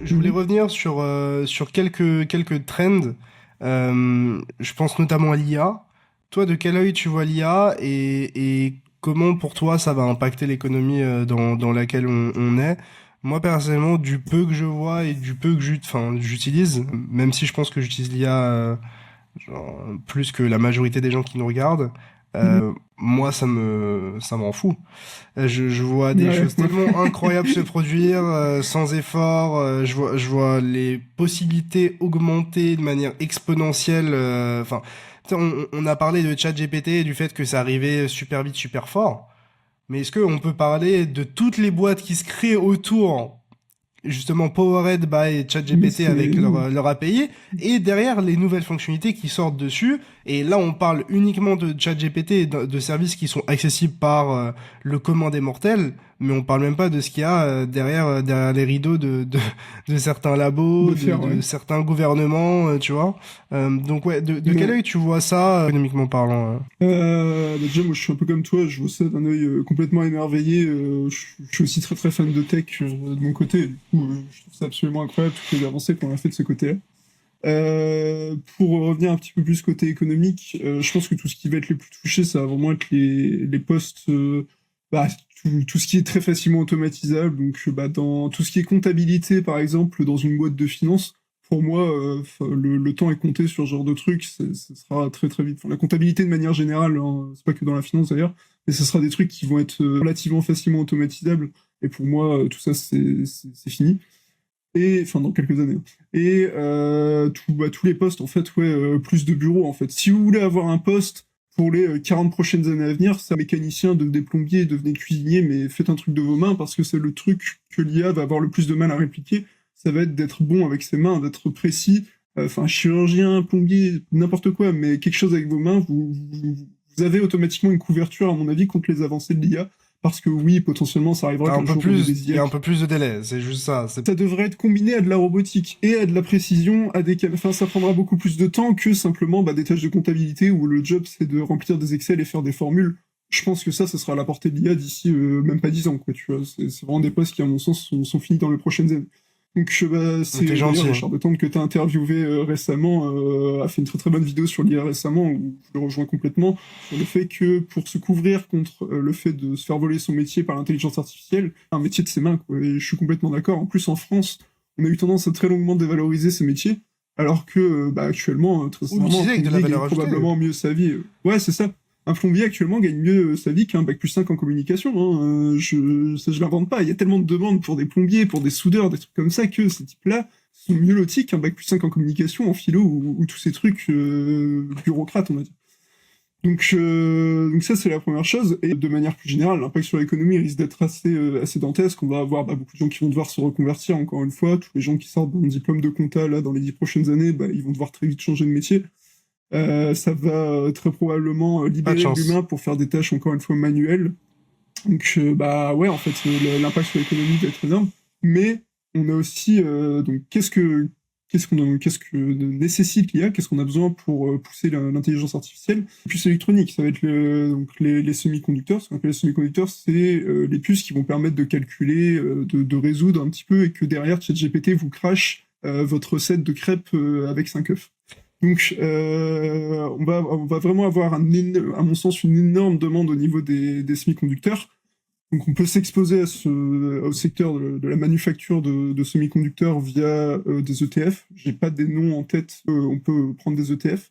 Je voulais Mhm. revenir sur quelques trends. Je pense notamment à l'IA. Toi, de quel œil tu vois l'IA et comment pour toi ça va impacter l'économie dans laquelle on est? Moi, personnellement, du peu que je vois et du peu que j'utilise, même si je pense que j'utilise l'IA plus que la majorité des gens qui nous regardent, Mhm. moi, ça m'en fout. Je vois des Ouais, choses tellement incroyables se produire sans effort. Je vois les possibilités augmenter de manière exponentielle. Enfin, on a parlé de ChatGPT et du fait que ça arrivait super vite, super fort. Mais est-ce qu'on peut parler de toutes les boîtes qui se créent autour justement Powered by mais ChatGPT avec c'est... leur API, et derrière les nouvelles fonctionnalités qui sortent dessus. Et là, on parle uniquement de ChatGPT et de services qui sont accessibles par le commun des mortels, mais on parle même pas de ce qu'il y a derrière les rideaux de certains labos, de faire, ouais. de certains gouvernements, tu vois. Donc ouais, de quel Mais œil tu vois ça, économiquement parlant? déjà, moi, je suis un peu comme toi, je vois ça d'un œil complètement émerveillé. Je suis aussi très très fan de tech de mon côté. Du coup, je trouve ça absolument incroyable toutes les avancées qu'on a fait de ce côté-là. Pour revenir un petit peu plus côté économique, je pense que tout ce qui va être le plus touché, ça va vraiment être les postes, bah, tout ce qui est très facilement automatisable. Donc, bah, dans tout ce qui est comptabilité, par exemple, dans une boîte de finance, pour moi, le temps est compté sur ce genre de truc. Ça sera très très vite. Enfin, la comptabilité de manière générale, hein, c'est pas que dans la finance d'ailleurs, mais ce sera des trucs qui vont être relativement facilement automatisables. Et pour moi, tout ça, c'est fini et enfin dans quelques années. Et tous les postes, en fait, ouais, plus de bureaux, en fait. Si vous voulez avoir un poste pour les 40 prochaines années à venir, c'est un mécanicien, devenez plombier, devenez cuisinier, mais faites un truc de vos mains, parce que c'est le truc que l'IA va avoir le plus de mal à répliquer. Ça va être d'être bon avec ses mains, d'être précis. Enfin, chirurgien, plombier, n'importe quoi, mais quelque chose avec vos mains, vous avez automatiquement une couverture, à mon avis, contre les avancées de l'IA. Parce que oui, potentiellement, ça arrivera qu'un jour on ait des Il y IA a un qui peu plus de délai, c'est juste ça. C'est ça devrait être combiné à de la robotique et à de la précision, enfin, ça prendra beaucoup plus de temps que simplement des tâches de comptabilité où le job c'est de remplir des Excel et faire des formules. Je pense que ça sera à la portée de l'IA d'ici même pas 10 ans, quoi, tu vois. C'est vraiment des postes qui, à mon sens, sont finis dans les prochaines années. Donc, mais t'es c'est d'ailleurs gentil, hein. Richard de Tende que tu as interviewé récemment, a fait une très très bonne vidéo sur l'IA récemment où je le rejoins complètement sur le fait que pour se couvrir contre le fait de se faire voler son métier par l'intelligence artificielle, un métier de ses mains, quoi. Et je suis complètement d'accord. En plus, en France, on a eu tendance à très longuement dévaloriser ces métiers, alors que actuellement, très Ou sincèrement, un l'utiliser avec de la plombier gagne valeur ajoutée. probablement mieux sa vie. Ouais, c'est ça. Un plombier actuellement gagne mieux sa vie qu'un bac+5 en communication, hein. Ça, je l'invente pas. Il y a tellement de demandes pour des plombiers, pour des soudeurs, des trucs comme ça, que ces types-là sont mieux lotis qu'un bac+5 en communication, en philo ou tous ces trucs bureaucrates, on va dire. Donc ça, c'est la première chose. Et de manière plus générale, l'impact sur l'économie risque d'être assez dantesque. On va avoir beaucoup de gens qui vont devoir se reconvertir, encore une fois. Tous les gens qui sortent d'un diplôme de compta, là, dans les 10 prochaines années, ils vont devoir très vite changer de métier. Ça va très probablement Pas de libérer chance. l'humain pour faire des tâches, encore une fois, manuelles. Donc, ouais, en fait, l'impact sur l'économie va être énorme. Mais on a aussi, donc, qu'est-ce que nécessite l'IA, qu'est-ce qu'on a besoin pour pousser l'intelligence artificielle. Les puces électroniques, ça va être donc les semi-conducteurs. Ce qu'on appelle les semi-conducteurs, c'est les puces qui vont permettre de calculer, de résoudre un petit peu, et que derrière, ChatGPT vous crache votre recette de crêpes avec 5 œufs. Donc, on va vraiment avoir, à mon sens, une énorme demande au niveau des semi-conducteurs. Donc, on peut s'exposer au secteur de la manufacture de semi-conducteurs via des ETF. J'ai pas des noms en tête, on peut prendre des ETF.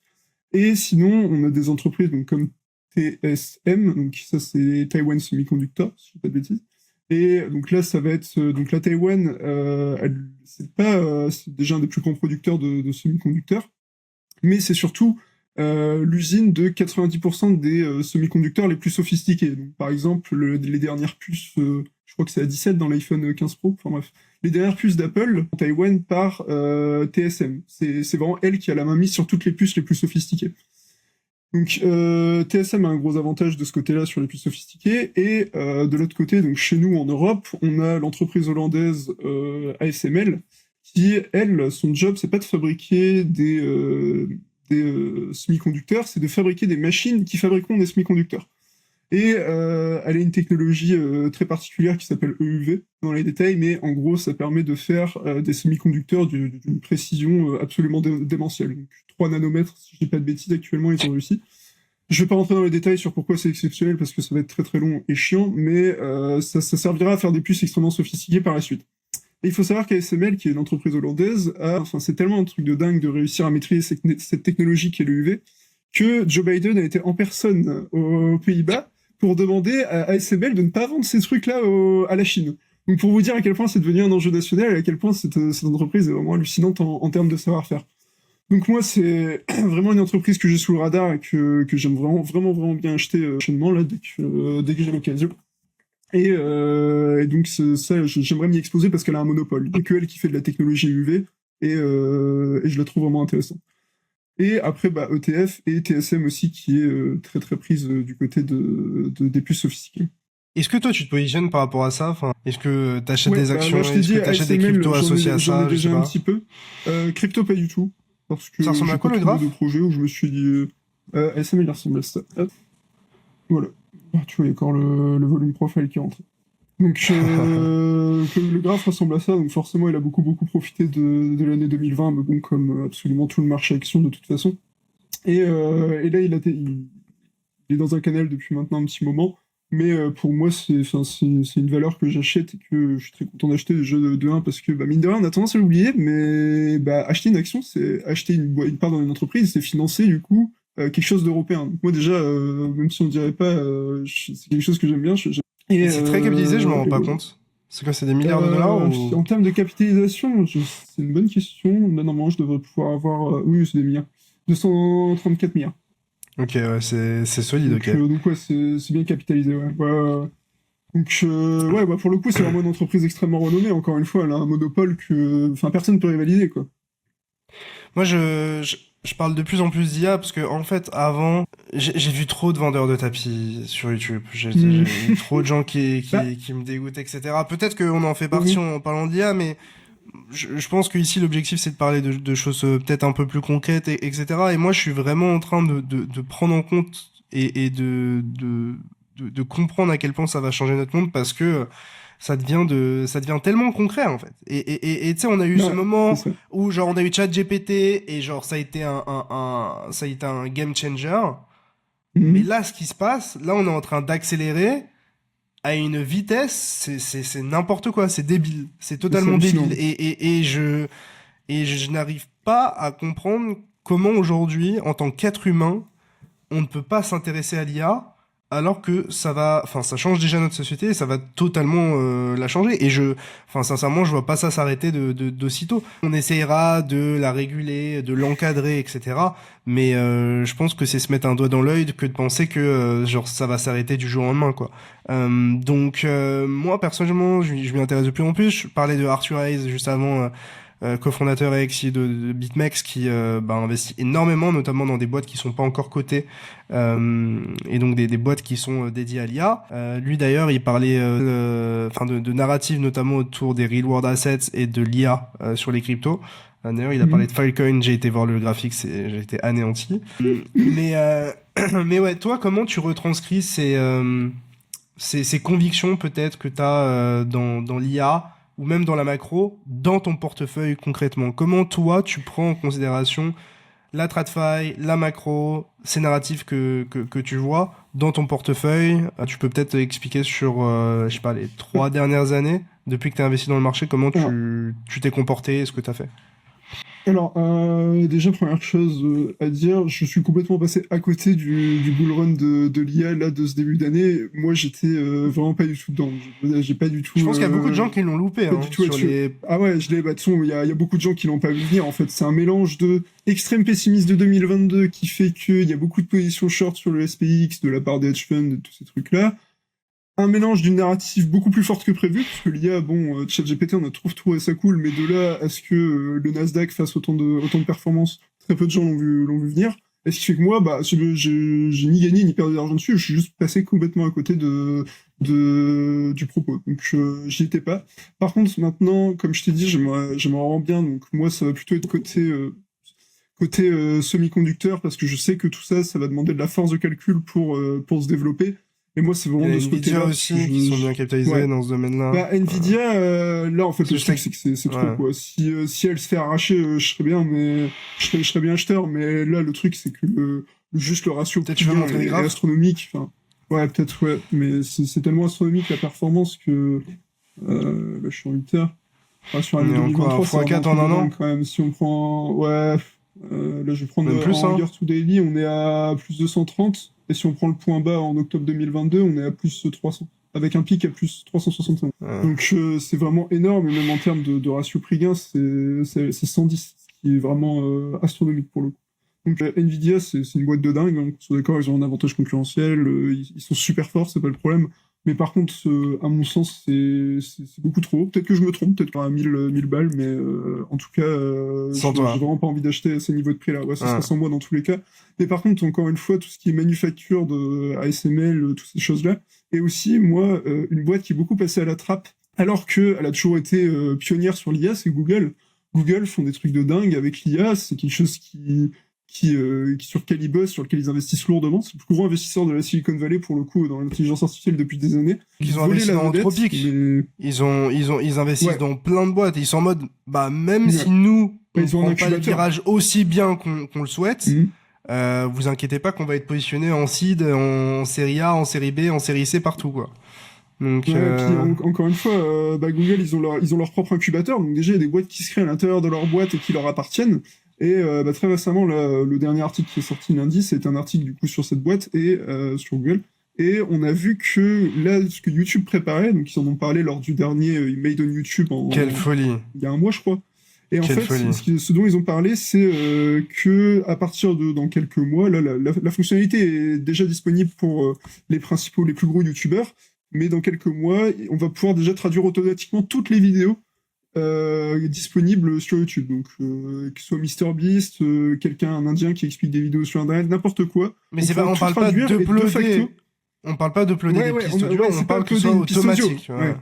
Et sinon, on a des entreprises donc, comme TSM, donc ça c'est Taiwan Semiconductor, si je ne dis pas de bêtises. Et donc là, ça va être donc la Taïwan, c'est déjà un des plus grands producteurs de semi-conducteurs, mais c'est surtout l'usine de 90% des semi-conducteurs les plus sophistiqués. Donc, par exemple, les dernières puces, je crois que c'est A17 dans l'iPhone 15 Pro, enfin bref, les dernières puces d'Apple en Taïwan par TSM. C'est vraiment elle qui a la main mise sur toutes les puces les plus sophistiquées. Donc TSM a un gros avantage de ce côté-là sur les puces sophistiquées, et de l'autre côté, donc chez nous en Europe, on a l'entreprise hollandaise ASML, qui, elle, son job, c'est pas de fabriquer des semi-conducteurs, c'est de fabriquer des machines qui fabriqueront des semi-conducteurs. Et elle a une technologie très particulière qui s'appelle EUV, dans les détails, mais en gros, ça permet de faire des semi-conducteurs d'une précision absolument démentielle. Donc 3 nanomètres, si je dis pas de bêtises, actuellement, ils ont réussi. Je vais pas rentrer dans les détails sur pourquoi c'est exceptionnel, parce que ça va être très très long et chiant, mais ça servira à faire des puces extrêmement sophistiquées par la suite. Et il faut savoir qu'ASML, qui est une entreprise hollandaise, enfin, c'est tellement un truc de dingue de réussir à maîtriser cette technologie qui est le UV, que Joe Biden a été en personne aux Pays-Bas pour demander à ASML de ne pas vendre ces trucs-là à la Chine. Donc pour vous dire à quel point c'est devenu un enjeu national et à quel point cette entreprise est vraiment hallucinante en termes de savoir-faire. Donc moi, c'est vraiment une entreprise que j'ai sous le radar et que j'aime vraiment, vraiment, vraiment bien acheter prochainement, là, dès que j'ai l'occasion. Et donc ça, j'aimerais m'y exposer parce qu'elle a un monopole. Il n'y a que elle qui fait de la technologie UV et je la trouve vraiment intéressante. Et après, bah, ETF et TSM aussi, qui est très très prise du côté des puces sophistiquées. Est-ce que toi, tu te positionnes par rapport à ça? Enfin, est-ce que tu achètes Ouais, des bah, actions? là je t'ai Est-ce dit, que tu achètes des ASML, cryptos associés à j'en ai ça? Je sais déjà un pas. petit peu. Crypto, pas du tout. Parce que Ça ressemble j'ai à pas quoi le trouvé de graphe? projet où je me suis dit, ASML, il ressemble à ça. Hop, voilà. Ah, tu vois, il y a encore le volume profile qui rentre. Donc, le graphe ressemble à ça, donc forcément, il a beaucoup, beaucoup profité de l'année 2020, mais bon, comme absolument tout le marché action de toute façon. Et là, il est dans un canal depuis maintenant un petit moment, mais pour moi, c'est une valeur que j'achète et que je suis très content d'acheter déjà de 1 parce que, bah, mine de rien, on a tendance à l'oublier, mais bah, acheter une action, c'est acheter une part dans une entreprise, c'est financer, du coup, quelque chose d'européen. Donc moi, déjà, même si on dirait pas, c'est quelque chose que j'aime bien. Et c'est très capitalisé, je me rends Et pas voilà. compte. C'est quoi, c'est des milliards de dollars ou... En termes de capitalisation, c'est une bonne question. Là, normalement, je devrais pouvoir avoir. Oui, c'est des milliards. 234 milliards. Ok, ouais, c'est solide, ok. Donc ouais, c'est bien capitalisé, ouais. Donc, ouais, bah, pour le coup, c'est vraiment une entreprise extrêmement renommée. Encore une fois, elle a un monopole que. Enfin, personne ne peut rivaliser, quoi. Moi, je parle de plus en plus d'IA parce que, en fait, avant, j'ai vu trop de vendeurs de tapis sur YouTube. Hmm. J'ai eu trop de gens Bah, qui me dégoûtent, etc. Peut-être qu'on en fait partie oui. en parlant d'IA, mais je pense que ici l'objectif c'est de parler de choses peut-être un peu plus concrètes, etc. Et moi, je suis vraiment en train de prendre en compte et de comprendre à quel point ça va changer notre monde parce que ça devient tellement concret en fait. Et tu sais, on a eu ce Ouais, c'est moment ça. où genre on a eu ChatGPT et genre ça a été ça a été un game changer. Mais Mhm. là, ce qui se passe, là, on est en train d'accélérer à une vitesse, c'est n'importe quoi, c'est débile, c'est C'est totalement débile. hallucinant. Et je n'arrive pas à comprendre comment aujourd'hui, en tant qu'être humain, on ne peut pas s'intéresser à l'IA alors que ça va, enfin, ça change déjà notre société et ça va totalement la changer. Enfin, sincèrement, je vois pas ça s'arrêter d'aussitôt. On essayera de la réguler, de l'encadrer, etc. Mais je pense que c'est se mettre un doigt dans l'œil que de penser que genre ça va s'arrêter du jour au lendemain, quoi. Moi personnellement, je m'y intéresse de plus en plus. Je parlais de Arthur Hayes juste avant. Cofondateur et ex de BitMEX qui investit énormément, notamment dans des boîtes qui sont pas encore cotées et donc des boîtes qui sont dédiées à l'IA. Lui d'ailleurs, il parlait de narrative notamment autour des real world assets et de l'IA sur les cryptos. D'ailleurs, il a parlé Mhm. de Filecoin, j'ai été voir le graphique, j'ai été anéanti. Mais mais ouais, toi, comment tu retranscris ces convictions peut-être que tu as dans l'IA ou même dans la macro, dans ton portefeuille concrètement? Comment toi, tu prends en considération la TradFi, la macro, ces narratifs que tu vois dans ton portefeuille? Tu peux peut-être expliquer sur, je sais pas, les 3 dernières années, depuis que tu as investi dans le marché, comment Alors, tu t'es comporté, ce que tu as fait? déjà, première chose à dire, je suis complètement passé à côté du bull run de l'IA, là, de ce début d'année. Moi, j'étais vraiment pas du tout dedans. J'ai Je pense qu'il y a beaucoup de gens qui l'ont loupé pas du hein, tout sur là-dessus. les... Ah ouais, bah, de toute façon, il y a beaucoup de gens qui l'ont pas vu venir, en fait. C'est un mélange de extrême pessimiste de 2022 qui fait qu'il y a beaucoup de positions short sur le SPX de la part des hedge funds et tous ces trucs-là. Un mélange d'une narrative beaucoup plus forte que prévu, parce que l'IA, bon, ChatGPT, on a trouvé ça cool, mais de là à ce que le Nasdaq fasse autant de performances, très peu de gens l'ont vu venir. Et ce qui fait que moi, bah, j'ai ni gagné ni perdu d'argent dessus, je suis juste passé complètement à côté du propos. Donc, j'y étais pas. Par contre, maintenant, comme je t'ai dit, j'aimerais vraiment bien, donc moi, ça va plutôt être côté semi-conducteur, parce que je sais que tout ça, ça va demander de la force de calcul pour se développer. Et moi, c'est Il y vraiment a de ce Nvidia côté-là. aussi, qui sont bien capitalisés Ouais. dans ce domaine-là. Bah, Nvidia, là, en fait, Parce le que je truc, sais c'est que c'est trop, ouais. quoi. Si elle se fait arracher, je serais bien, mais je serais bien acheteur, mais là, le truc, c'est que juste le ratio Peut-être tu veux prix montrer les est graphes? astronomique. Enfin, ouais, peut-être, ouais, mais c'est tellement astronomique la performance que, là, je suis en 8 heures. Enfin, sur On l'année est en quoi? 2023, c'est vraiment un x4 en truc de un dingue, an? quand même. Si on prend, ouais, là, je vais prendre Même plus, en hein? year to daily, on est à plus 230, et si on prend le point bas en octobre 2022, on est à plus 300, avec un pic à plus 361. Ouais. Donc c'est vraiment énorme, et même en termes de ratio prix-gain, c'est 110, ce qui est vraiment astronomique pour le coup. Donc Nvidia, c'est une boîte de dingue, hein. On soit d'accord, ils ont un avantage concurrentiel, ils sont super forts, c'est pas le problème. Mais par contre, à mon sens, c'est beaucoup trop. Peut-être que je me trompe, peut-être à 1000 balles, mais en tout cas, Sans j'ai toi. vraiment pas envie d'acheter à ces niveaux de prix-là. Ouais, ça Ouais. sera sans moi dans tous les cas. Mais par contre, encore une fois, tout ce qui est manufacture de ASML, toutes ces choses-là, et aussi, moi, une boîte qui est beaucoup passée à la trappe, alors qu'elle a toujours été pionnière sur l'IA, c'est Google. Google font des trucs de dingue avec l'IA, c'est quelque chose sur lequel ils bossent, sur lequel ils investissent lourdement. C'est le plus gros investisseur de la Silicon Valley, pour le coup, dans l'intelligence artificielle depuis des années. Ils ont Voler investi la dans vedette, Anthropic. mais... Ils investissent Ouais. dans plein de boîtes. Ils sont en mode, bah, même Ouais. si nous, Bah, on ils ont un prend pas les incubateur. virages aussi bien qu'on le souhaite, Mhm. vous inquiétez pas qu'on va être positionné en seed, en série A, en série B, en série C, partout, quoi. Donc, Ouais, et puis encore une fois, bah, Google, ils ont leur propre incubateur. Donc déjà, il y a des boîtes qui se créent à l'intérieur de leur boîte et qui leur appartiennent. Et bah, très récemment, là, le dernier article qui est sorti lundi, c'est un article du coup sur cette boîte et sur Google. Et on a vu que là, ce que YouTube préparait, donc ils en ont parlé lors du dernier Made on YouTube quelle folie. il y a un mois, je crois. Et en Quelle fait, folie. ce dont ils ont parlé, c'est que à partir de dans quelques mois, là, la fonctionnalité est déjà disponible pour les plus gros YouTubeurs, mais dans quelques mois, on va pouvoir déjà traduire automatiquement toutes les vidéos disponibles sur YouTube. Donc, que ce soit MrBeast, un Indien qui explique des vidéos sur Internet, n'importe quoi. Mais c'est pas, on tout parle pas traduire et de d'uploader. facto. On parle pas d'uploader Ouais, des ouais, pistes audio, ouais, on c'est pas parle que ce uploader soit une piste audio. automatique, tu vois. Ouais.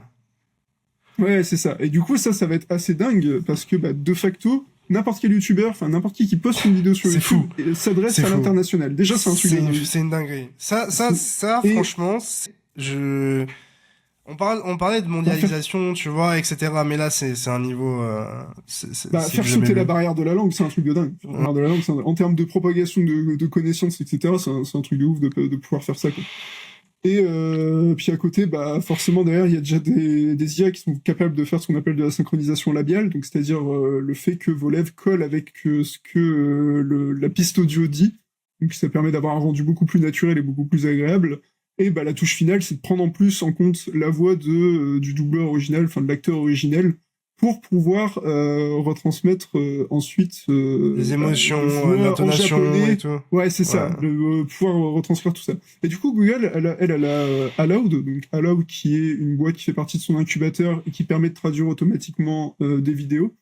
Ouais, c'est ça. Et du coup, ça va être assez dingue parce que, bah, de facto, n'importe quel youtubeur, enfin, n'importe qui poste une vidéo sur C'est YouTube fou. s'adresse C'est à fou. l'international. Déjà, c'est un truc de dingue. C'est une dinguerie. Ça, Et- franchement, on parlait de mondialisation, tu vois, etc. Mais là, c'est un niveau, Bah, c'est faire du jamais sauter la vu. barrière de la langue, c'est un truc de dingue. La barrière de la langue, en termes de propagation de connaissances, etc., c'est un truc de ouf de pouvoir faire ça, quoi. Et puis à côté, bah forcément derrière, il y a déjà des IA qui sont capables de faire ce qu'on appelle de la synchronisation labiale, donc c'est-à-dire le fait que vos lèvres collent avec ce que la piste audio dit. Donc ça permet d'avoir un rendu beaucoup plus naturel et beaucoup plus agréable. Et bah la touche finale, c'est de prendre en plus en compte la voix du doubleur original, enfin de l'acteur originel, pour pouvoir retransmettre ensuite Les émotions, des voix en l'intonation japonais. et tout. Ouais, c'est ça, Ouais. pouvoir retranscrire tout ça. Et du coup, Google, elle a Aloud, donc Aloud qui est une boîte qui fait partie de son incubateur et qui permet de traduire automatiquement des vidéos.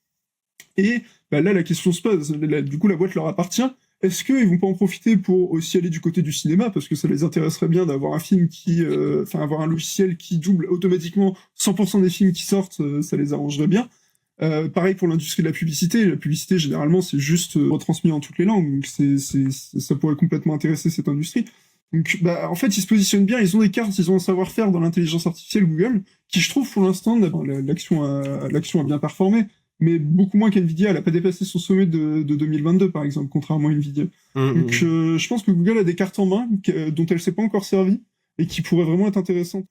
Et bah, là, la question se pose. Du coup, la boîte leur appartient. Est-ce qu'ils vont pas en profiter pour aussi aller du côté du cinéma, parce que ça les intéresserait bien d'avoir un film avoir un logiciel qui double automatiquement 100% des films qui sortent, ça les arrangerait bien. Pareil pour l'industrie de la publicité. La publicité, généralement, c'est juste retransmis en toutes les langues, donc ça pourrait complètement intéresser cette industrie. Donc, bah, en fait, ils se positionnent bien, ils ont des cartes, ils ont un savoir-faire dans l'intelligence artificielle Google, qui, je trouve, pour l'instant, l'action a bien performé, mais beaucoup moins qu'NVIDIA. Elle a pas dépassé son sommet de 2022, par exemple, contrairement à NVIDIA. Donc, je pense que Google a des cartes en main dont elle s'est pas encore servie, et qui pourraient vraiment être intéressantes.